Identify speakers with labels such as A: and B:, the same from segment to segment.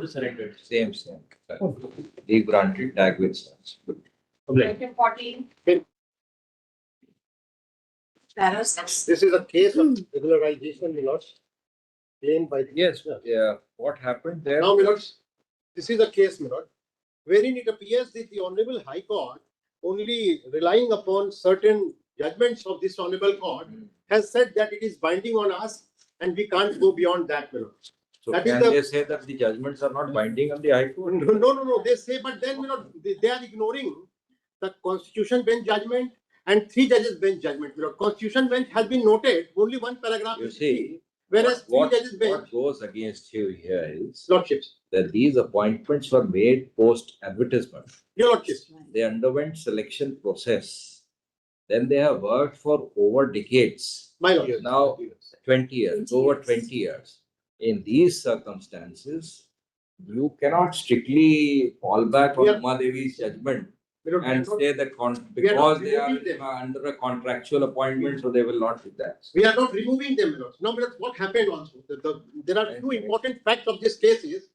A: surrendered.
B: Same. They granted tag with such.
A: Item 14. Para 6.
C: This is a case of regularization, my lords, claimed by the.
B: Yes, yeah. What happened there?
C: Now, my lords, this is a case, my lord, wherein it appears that the Honorable High Court, only relying upon certain judgments of this Honorable Court, has said that it is binding on us and we can't go beyond that, my lord.
B: So
C: That is
B: can
C: the-
B: they say that the judgments are not binding on the High Court?
C: No. They say, but then, my lord, they are ignoring the Constitution bench judgment and 3 judges bench judgment. My lord, Constitution bench has been noted, only one paragraph.
B: You
C: is
B: see,
C: free, whereas
B: what
C: 3 judges bench.
B: what goes against you here is
C: Lordships.
B: that these appointments were made post advertisement.
C: Your lordships.
B: They underwent selection process. Then they have worked for over decades.
C: My lord.
B: Now 20 years, over 20 years. In these circumstances, you cannot strictly fall back on
C: We are-
B: Uma Devi's judgment
C: We don't-
B: and say that
C: We are not
B: because they are
C: removing them.
B: under a contractual appointment, so they will not do that.
C: We are not removing them, my lord. Now, my lord, what happened also? There are 2 important facts of this case is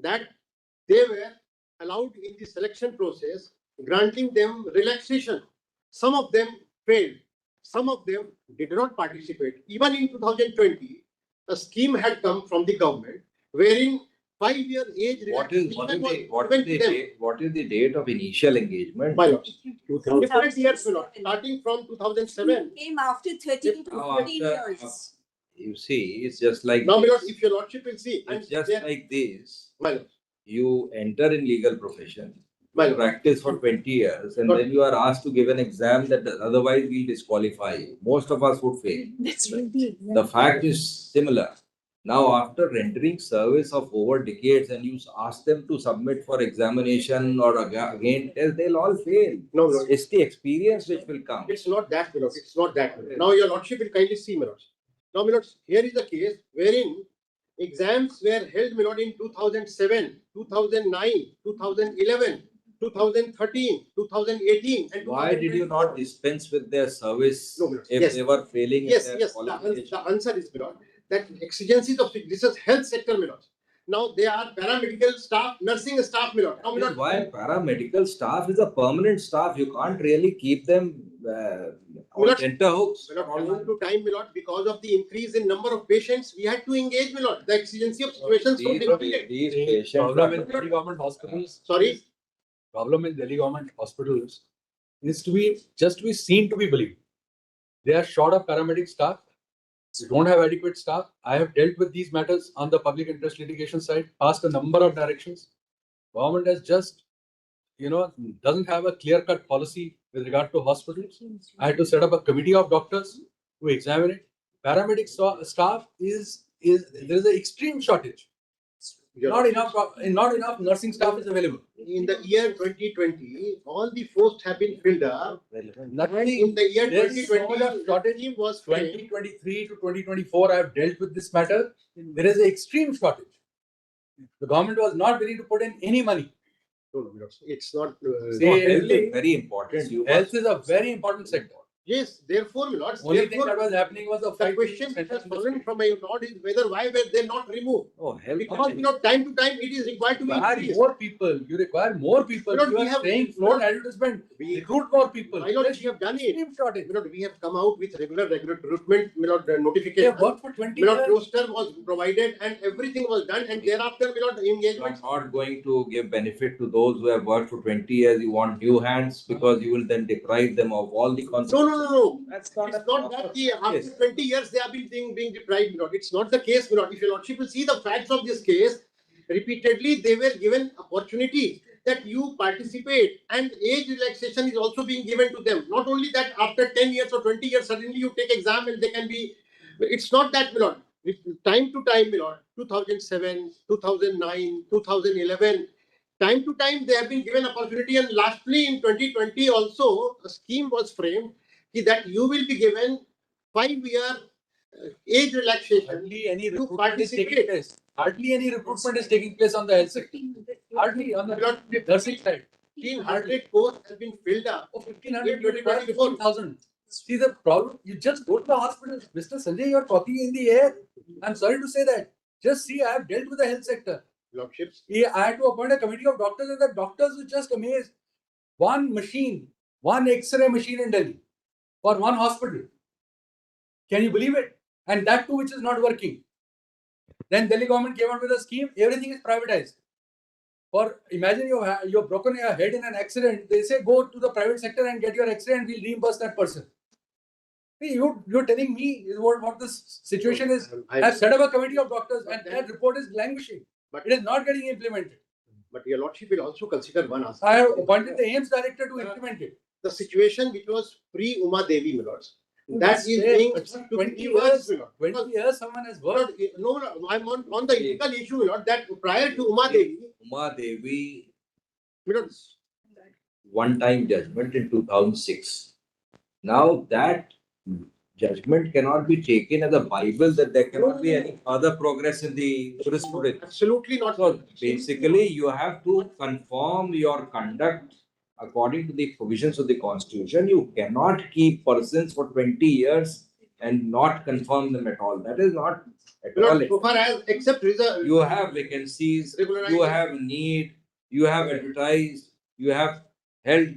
C: that they were allowed in the selection process, granting them relaxation. Some of them failed. Some of them did not participate. Even in 2020, a scheme had come from the government wherein 5-year age
B: What is the date of initial engagement?
C: My lord. Different years, my lord. Starting from 2007.
A: Came after 13 to
B: Now
A: 14
B: after-
A: years.
B: You see, it's just like
C: Now, my
B: this.
C: lord, if your lordship will see, and
B: It's just
C: there-
B: like this.
C: my lord,
B: You enter in legal profession,
C: my lord.
B: practice for 20 years, and then you are asked to give an exam that otherwise will disqualify you. Most of us would fail.
A: That's right.
B: The fact is similar. Now, after rendering service of over decades, and you ask them to submit for examination or again test, they'll all fail.
C: No, my lord.
B: It's the experience which will come.
C: It's not that, my lord. It's not that. My lord. Now, your lordship will kindly see, my lord. Now, my lord, here is the case wherein exams were held, my lord, in 2007, 2009, 2011, 2013, 2018, and
B: Why did you not dispense with their service
C: No, my lord.
B: if
C: Yes.
B: they were failing in
C: Yes,
B: their
C: yes.
B: qualification?
C: The answer is, my lord, that exigencies of this is health sector, my lord. Now, they are paramedical staff, nursing staff, my lord. Now, my
B: Yes,
C: lord,
B: while paramedical staff is a permanent staff, you can't really keep them on
C: Milord,
B: tenterhooks.
C: my lord, time to time, my lord, because of the increase in number of patients, we had to engage, my lord. The exigency of situations was repeated.
B: These
D: The
B: patients
D: problem in
B: are-
D: Delhi government hospitals.
C: Sorry?
D: Problem in Delhi government hospitals is to be seen to be believed. They are short of paramedic staff. They don't have adequate staff. I have dealt with these matters on the public interest litigation side, passed a number of directions. Government has just, doesn't have a clear-cut policy with regard to hospitals. I had to set up a committee of doctors to examine it. Paramedic staff there is an extreme shortage. Not enough nursing staff is available.
C: In the year 2020, all the posts have been filled up.
D: Nothing.
C: In the year
D: There's so
C: 2020,
D: much
C: the
D: shortage.
C: scheme was framed.
D: 2023 to 2024, I have dealt with this matter. There is an extreme shortage. The government was not willing to put in any money.
C: No, it's not.
D: See,
B: No, health is very important. You
D: Health
B: must-
D: is a very important sector.
C: Yes, therefore, my lord,
D: Only thing
C: therefore,
D: that was happening was the
C: the
D: fight
C: question
D: between
C: that has
D: central
C: fallen
D: and
C: from my lord is whether why were they not removed?
B: Oh, health.
C: Because, time to time it is required to be
D: require
C: increased.
D: more people. You require more people.
C: Milord,
D: You
C: we
D: are
C: have-
D: saying float advertisement.
C: We-
D: Recruit more people.
C: My lord, we have done it.
D: Extreme shortage.
C: My lord, we have come out with regular recruitment, my lord,
D: They
C: notification.
D: have worked for 20
C: My lord,
D: years.
C: roster was provided and everything was done, and thereafter, my lord,
B: You
C: engagement.
B: are not going to give benefit to those who have worked for 20 years. You want new hands because you will then deprive them of all the consequences.
C: No.
B: That's
C: It's not that after
B: Yes.
C: 20 years they have been being deprived, my lord. It's not the case, my lord. If your lordship will see the facts of this case, repeatedly they were given opportunity that you participate, and age relaxation is also being given to them. Not only that, after 10 years or 20 years, suddenly you take exam and they can be. It's not that, my lord. Time to time, my lord, 2007, 2009, 2011, time to time they have been given opportunity, and lastly in 2020 also a scheme was framed that you will be given 5-year age relaxation.
D: Hardly any
C: You
D: recruitment is taking
C: participate.
D: place. Hardly any recruitment is taking place on the health sector. Hardly on the nursing side.
C: 1,500 posts have been filled up.
D: Oh, 1,500, you require 15,000. See the problem, you just go to the hospital. Mr. Sanjay, you're talking in the air. I'm sorry to say that. Just see, I have dealt with the health sector.
C: Lordships.
D: I had to appoint a committee of doctors, and the doctors were just amazed. One machine, one X-ray machine in Delhi for one hospital. Can you believe it? And that too, which is not working. Then Delhi government came out with a scheme. Everything is privatized. For imagine you've broken your head in an accident. They say go to the private sector and get your X-ray, and we'll reimburse that person. See, you're telling me what this situation is. I've set up a committee of doctors, and that report is languishing.
C: But
D: it is not getting implemented.
C: But your Lordship will also consider one aspect.
D: I have appointed the AIMS director to implement it.
C: The situation which was pre-Uma Devi, my lords. That is being
D: 20 years. 20 years, someone has worked.
C: No, I'm on the legal issue, my lord, that prior to Uma
B: Devi, one-time judgment in 2006. Now that judgment cannot be taken as a Bible, that there cannot be any further progress in the jurisprudence.
C: Absolutely not.
B: So basically, you have to conform your conduct according to the provisions of the Constitution. You cannot keep persons for 20 years and not confirm them at all. That is not at all.
C: So far as except
B: you have vacancies, you have need, you have advertised, you have held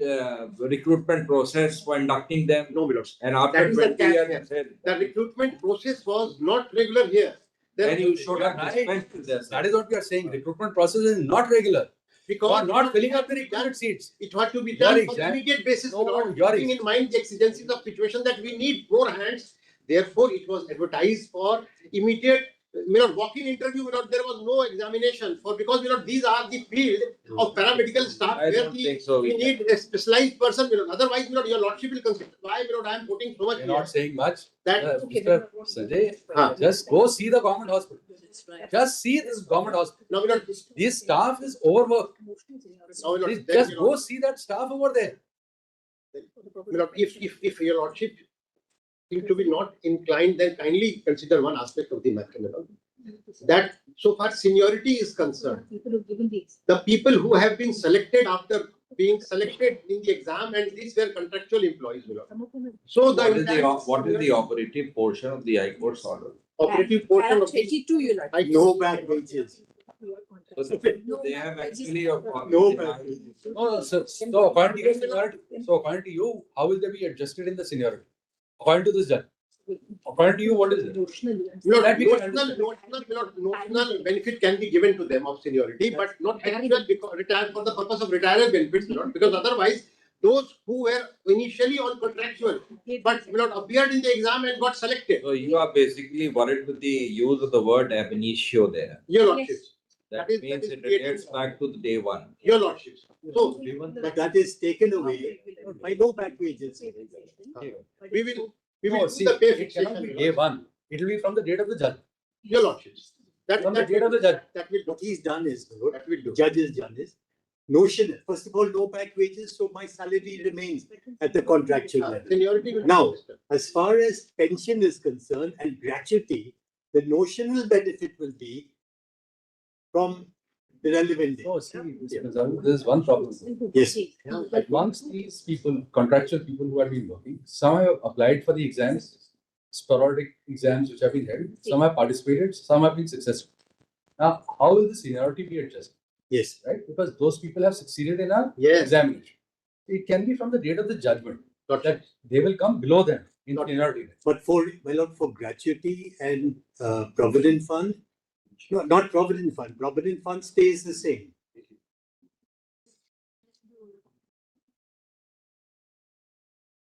B: recruitment process for inducting them.
C: No, my lords.
B: And after 20 years,
C: the recruitment process was not regular here.
B: Then you should have
D: dispensed with this. That is what we are saying. Recruitment process is not regular.
C: Because
D: not filling up the recruitment seats.
C: It had to be done on an immediate basis. Keeping in mind the exigencies of situation that we need more hands. Therefore, it was advertised for immediate walk-in interview. There was no examination for because these are the field of paramedical staff where we need a specialized person. Otherwise, your lordship will consider. Why I am putting so much.
D: You're not saying much.
C: That
D: Mr. Sanjay, just go see the government hospital. Just see this government hospital.
C: No,
D: this staff is overworked. Just go see that staff over there.
C: If your lordship seem to be not inclined, then kindly consider one aspect of the matter. That so far seniority is concerned, the people who have been selected after being selected in the exam, and these were contractual employees. So
B: what is the operative portion of the High Court's order?
C: Operative portion of
A: 32
C: no back wages.
B: So they have actually
D: So according to you, how will they be adjusted in the seniority? According to this judge. According to you, what is it?
C: Notional benefit can be given to them of seniority, but not actual retire for the purpose of retirement benefits, because otherwise those who were initially on contractual but appeared in the exam and got selected.
B: So you are basically worried with the use of the word ab initio there.
C: Your lordships.
B: That means it relates back to the day one.
C: Your lordships. So
E: but that is taken away by no back wages.
C: We will
D: see,
C: the pay
D: it cannot be day one. It will be from the date of the judge.
C: Your lordships.
D: From the date of the judge.
E: What he's done is, the judge has done is, notional. First of all, no back wages, so my salary remains at the contractual level.
C: Seniority will
E: Now, as far as pension is concerned and gratuity, the notional benefit will be from the relevant day.
D: Oh, see, there's one problem.
E: Yes.
D: Amongst these people, contractual people who have been working, some have applied for the exams, sporadic exams which have been held, some have participated, some have been successful. Now, how will the seniority be adjusted?
E: Yes.
D: Right? Because those people have succeeded in our examination. It can be from the date of the judgment that they will come below them in seniority.
E: But for gratuity and provident fund, no, not provident fund. Provident fund stays the same.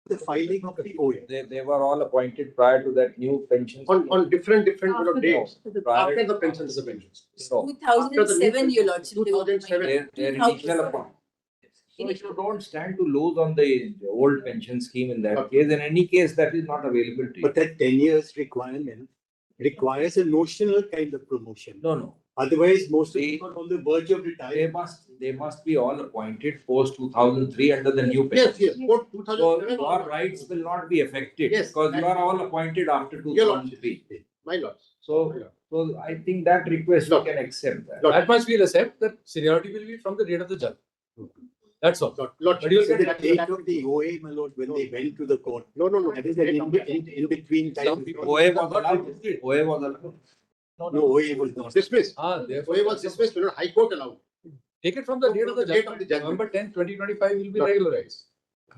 E: The filing of the OA.
B: They were all appointed prior to that new pension.
C: On different dates.
B: Prior
C: after the pensions.
B: So
A: 2007, your lordship.
C: 2007.
B: their initial appointment. So you don't stand to lose on the old pension scheme in that case. In any case, that is not available to you.
E: But that 10 years requirement requires a notional kind of promotion.
B: No.
E: Otherwise, most of them are on the verge of retirement.
B: They must be all appointed post 2003 under the new pension.
C: Yes. Post 2007.
B: So your rights will not be affected because you are all appointed after 2003.
C: My lords.
B: So I think that request you can accept that.
D: That much we'll accept that seniority will be from the date of the judge. That's all.
E: But you'll get the date of the OA, my lord, when they went to the court.
C: No.
E: That is an in between time.
B: OA was allowed.
E: No, OA was not.
C: Dismissed.
D: Therefore,
C: OA was dismissed, my lord. High Court allowed.
D: take it from the date of the
C: Date of
D: judgment.
C: the judgment.
D: November 10th, 2025 will be regularized.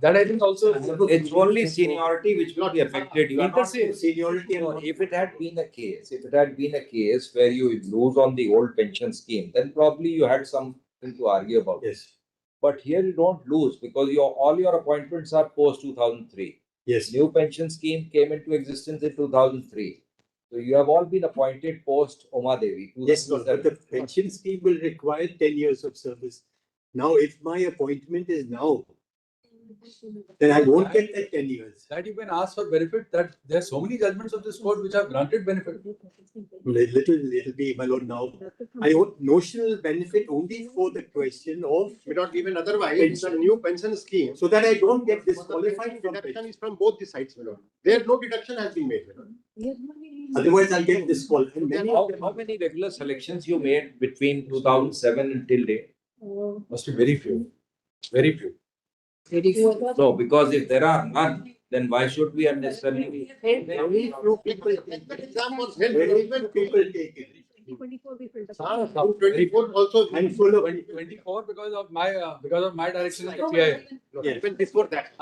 D: That I think also.
B: It's only seniority which will be affected. You are not
E: Seniority and
B: No, if it had been a case where you lose on the old pension scheme, then probably you had something to argue about.
E: yes,
B: But here you don't lose because all your appointments are post 2003.
E: yes,
B: New pension scheme came into existence in 2003. So you have all been appointed post Oma Devi.
E: yes, Lord, but the pension scheme will require 10 years of service. Now, if my appointment is now, then I won't get that 10 years.
D: That you can ask for benefit, that there are so many judgments of this court which have granted benefit.
E: Little be, my lord, now. I want notional benefit only for the question of,
C: May not even otherwise. It's a new pension scheme.
E: so that I don't get disqualified from
C: Deduction
E: pension.
C: is from both the sides, my lord. There no deduction has been made, my lord.
E: Otherwise, I'll get disqualified. And many of them
B: How many regular selections you made between 2007 until date?
D: Must be very few. Very few.
B: No, because if there are none, then why should we unnecessarily be?
E: very few people,
C: Exam was held.
E: very few people take it.
C: 24 also.
E: Handful of
D: 24 because of my direction in the CIA.
E: Yes.
C: Even before that.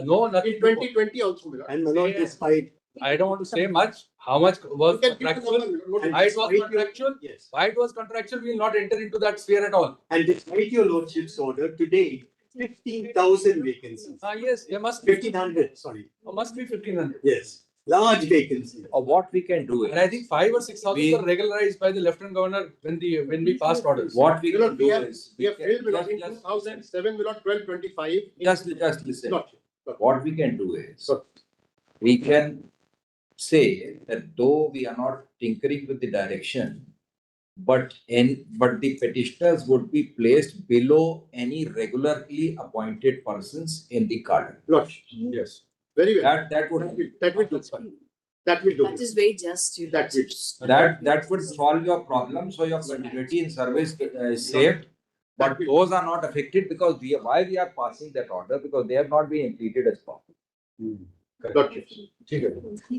D: No, nothing.
C: In 2020 also, my lord.
E: And my lord, despite
D: I don't want to say much. How much was
C: You can give the
D: contractual?
C: number, my lord.
D: Why it was
E: despite your-
D: contractual?
E: yes,
D: Why it was contractual? We will not enter into that sphere at all.
E: and despite your lordship's order today, 15,000 vacancies.
D: Yes, there must be.
E: 1,500, sorry.
D: Must be 1,500.
E: Yes, large vacancies.
B: Or what we can do
D: And I
B: is,
D: think 5,000 or 6,000
B: We-
D: were regularized by the Lieutenant Governor when we passed orders.
B: what we
C: My
B: can
C: lord,
B: do
C: we have,
B: is,
C: we have
B: can-
C: failed, my lord, in
B: just-
C: 2007, my lord, 1225.
B: just listen.
C: Not.
B: What we can do is,
C: Sure.
B: we can say that though we are not tinkering with the direction, but the petitioners would be placed below any regularly appointed persons in the cadre.
C: Not.
D: Yes.
C: Very well.
B: That would
C: That will do. That will do.
A: That is very just. You
C: That will.
B: that would solve your problem, so your continuity in service is saved. But those are not affected because why we are passing that order, because they have not been implemented as well.
C: Got it.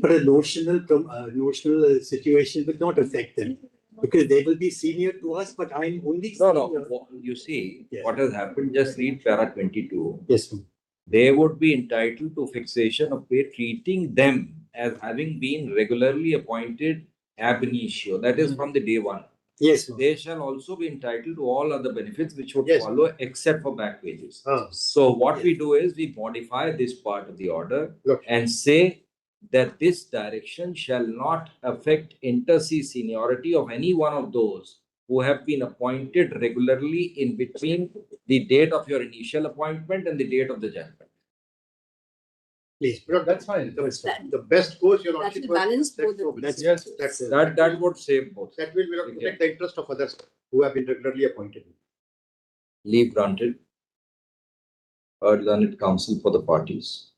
E: But a notional situation will not affect them because they will be senior to us, but I'm only
B: No,
E: senior.
B: no, you see,
E: Yes.
B: what has happened, just read para 22.
E: Yes, ma'am.
B: They would be entitled to fixation of pay, treating them as having been regularly appointed ab initio, that is from the day one.
E: Yes, ma'am.
B: They shall also be entitled to all other benefits which would
C: Yes.
B: follow except for back wages.
C: Ah.
B: So what we do is we modify this part of the order
C: Look.
B: and say that this direction shall not affect inter se seniority of any one of those who have been appointed regularly in between the date of your initial appointment and the date of the judgment.
E: Please.
C: My lord,
D: That's fine.
C: The best course, your
A: That
C: lordship.
A: will balance both the
C: That's,
D: Yes.
C: that's,
B: That would save both.
C: that will protect the interest of others who have been regularly appointed.
B: Leave granted. Heard learned counsel for the parties.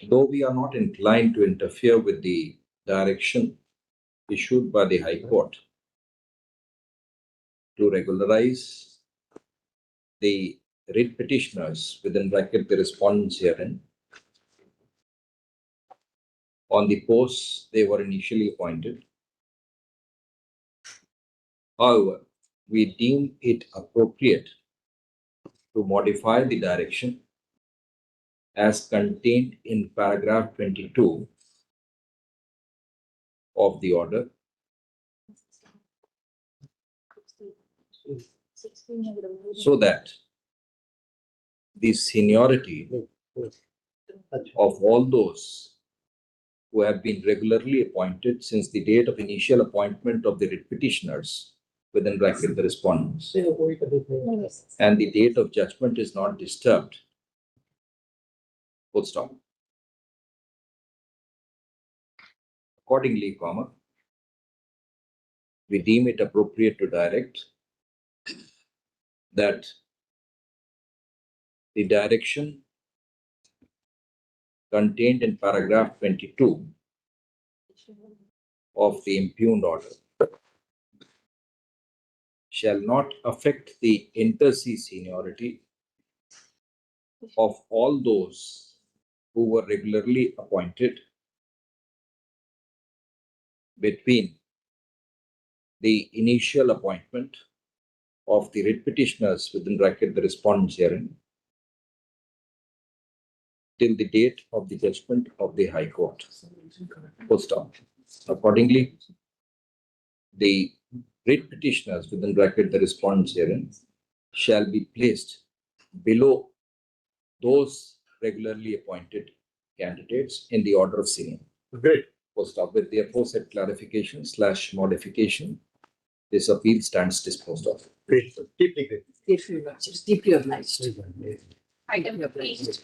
B: Though we are not inclined to interfere with the direction issued by the High Court to regularize the writ petitioners, within bracket the respondents herein, on the posts they were initially appointed. However, we deem it appropriate to modify the direction as contained in paragraph 22 of the order, so that the seniority of all those who have been regularly appointed since the date of initial appointment of the writ petitioners, within bracket the respondents, and the date of judgment is not disturbed. Full stop. Accordingly, we deem it appropriate to direct that the direction contained in paragraph 22 of the impugned order shall not affect the inter se seniority of all those who were regularly appointed between the initial appointment of the writ petitioners within bracket the respondents herein till the date of the judgment of the High Court. Full stop. Accordingly, the writ petitioners within bracket the respondents herein shall be placed below those regularly appointed candidates in the order of seniority.
E: Great.
B: Full stop. With the aforesaid clarification / modification, this appeal stands disposed of.
E: Great. Deeply great.
A: Deeply obliged. Deeply obliged. I am obliged.